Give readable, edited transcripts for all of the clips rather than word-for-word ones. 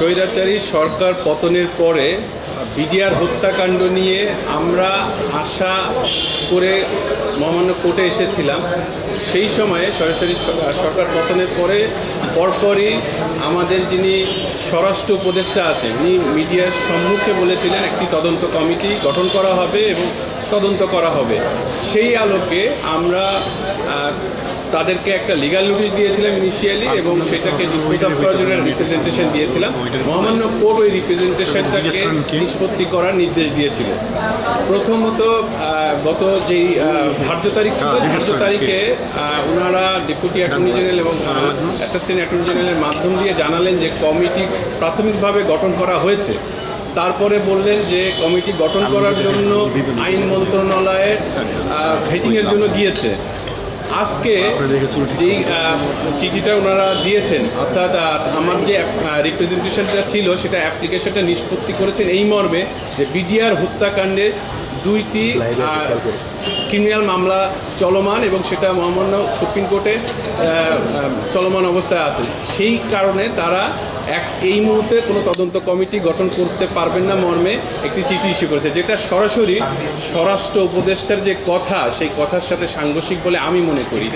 স্বৈরাচারী সরকার পতনের পরে বিডিআর হত্যাকাণ্ড নিয়ে আমরা আশা করে মহামান্য কোর্টে এসেছিলাম। সেই সময়ে সরাসরি সরকার পতনের পরে পরপরই আমাদের যিনি স্বরাষ্ট্র উপদেষ্টা আছেন উনি মিডিয়ার সম্মুখে বলেছিলেন একটি তদন্ত কমিটি গঠন করা হবে এবং তদন্ত করা হবে। সেই আলোকে আমরা তাদেরকে একটা লিগ্যাল নোটিশ দিয়েছিলাম ইনিশিয়ালি এবং সেটাকে ডিসপোজ অফ করার জন্য রিপ্রেজেন্টেশন দিয়েছিলাম। মহামান্য কোর্ট ওই রিপ্রেজেন্টেশনটাকে নিষ্পত্তি করার নির্দেশ দিয়েছিল। প্রথমত গত যেই ধার্য তারিখ ছিল ধার্য তারিখে ওনারা ডেপুটি অ্যাটর্নি জেনারেল এবং অ্যাসিস্ট্যান্ট অ্যাটর্নি জেনারেলের মাধ্যম দিয়ে জানালেন যে কমিটি প্রাথমিকভাবে গঠন করা হয়েছে। তারপরে বললেন যে কমিটি গঠন করার জন্য আইন মন্ত্রণালয়ের ভেটিংয়ের জন্য গিয়েছে। আজকে যেই চিঠিটা ওনারা দিয়েছেন অর্থাৎ আমার যে রিপ্রেজেন্টেশনটা ছিল সেটা অ্যাপ্লিকেশনটা নিষ্পত্তি করেছেন এই মর্মে যে বিডিআর হত্যাকাণ্ডে 2টি ক্রিমিনাল মামলা চলমান এবং সেটা মহামান্য সুপ্রিম কোর্টে চলমান অবস্থায় আছে। সেই কারণে তারা এই মুহূর্তে কোনো তদন্ত কমিটি গঠন করতে পারবেন না মর্মে একটি চিঠি ইস্যু করেছে, যেটা সরাসরি স্বরাষ্ট্র উপদেষ্টার যে কথা সেই কথার সাথে সাংঘর্ষিক বলে আমি মনে করি।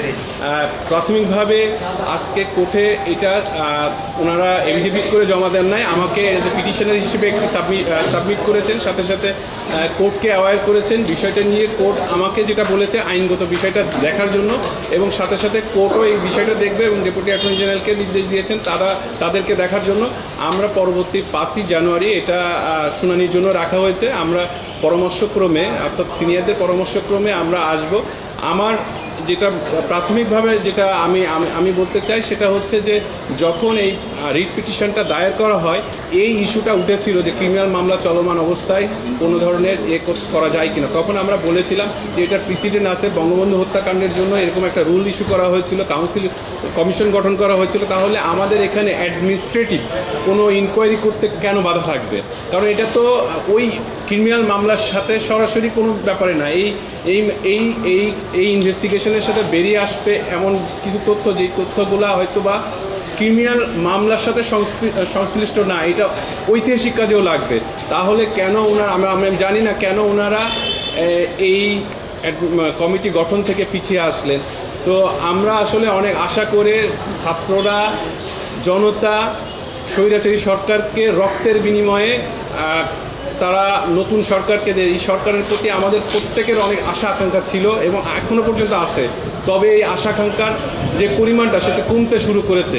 প্রাথমিকভাবে আজকে কোর্টে এটা ওনারা এফিডেভিট করে জমা দেন নাই, আমাকে এজ এ পিটিশনার হিসেবে একটি সাবমিট করেছেন, সাথে সাথে কোর্টকে অ্যাওয়্যার করেছেন বিষয়টা নিয়ে। কোর্ট আমাকে যেটা বলেছে আইনগত বিষয়টা দেখার জন্য এবং সাথে সাথে কোর্টও এই বিষয়টা দেখবে এবং ডেপুটি অ্যাটর্নি জেনারেলকে নির্দেশ দিয়েছেন তাদেরকে দেখার জন্য। আমরা পরবর্তী 5ই জানুয়ারি এটা শুনানির জন্য রাখা হয়েছে। আমরা পরামর্শক্রমে অর্থাৎ সিনিয়রদের পরামর্শক্রমে আমরা আসব। আমার যেটা প্রাথমিকভাবে যেটা আমি বলতে চাই সেটা হচ্ছে যে যখন এই রিট পিটিশনটা দায়ের করা হয় এই ইস্যুটা উঠেছিল যে ক্রিমিনাল মামলা চলমান অবস্থায় কোনো ধরনের করা যায় কিনা, তখন আমরা বলেছিলাম যে এটার প্রিসিডেন্ট আছে, বঙ্গবন্ধু হত্যাকাণ্ডের জন্য এরকম একটা রুল ইস্যু করা হয়েছিল, কমিশন গঠন করা হয়েছিল, তাহলে আমাদের এখানে অ্যাডমিনিস্ট্রেটিভ কোনো ইনকোয়ারি করতে কেন বাধা থাকবে? কারণ এটা তো ওই ক্রিমিনাল মামলার সাথে সরাসরি কোনো ব্যাপারে না। এই ইনভেস্টিগেশনের সাথে বেরিয়ে আসবে এমন কিছু তথ্য যেই তথ্যগুলো হয়তো বা ক্রিমিনাল মামলার সাথে সংশ্লিষ্ট না, এটা ঐতিহাসিক কাজেও লাগবে। তাহলে কেন আমি জানি না কেন ওনারা এই কমিটি গঠন থেকে পিছিয়ে আসলেন। তো আমরা আসলে অনেক আশা করে ছাত্ররা জনতা স্বৈরাচারী সরকারকে রক্তের বিনিময়ে তারা নতুন সরকারকে এই সরকারের প্রতি আমাদের প্রত্যেকের অনেক আশা আকাঙ্ক্ষা ছিল এবং এখনও পর্যন্ত আছে। তবে এই আশা আকাঙ্ক্ষার যে পরিমাণটা সেটা কমতে শুরু করেছে।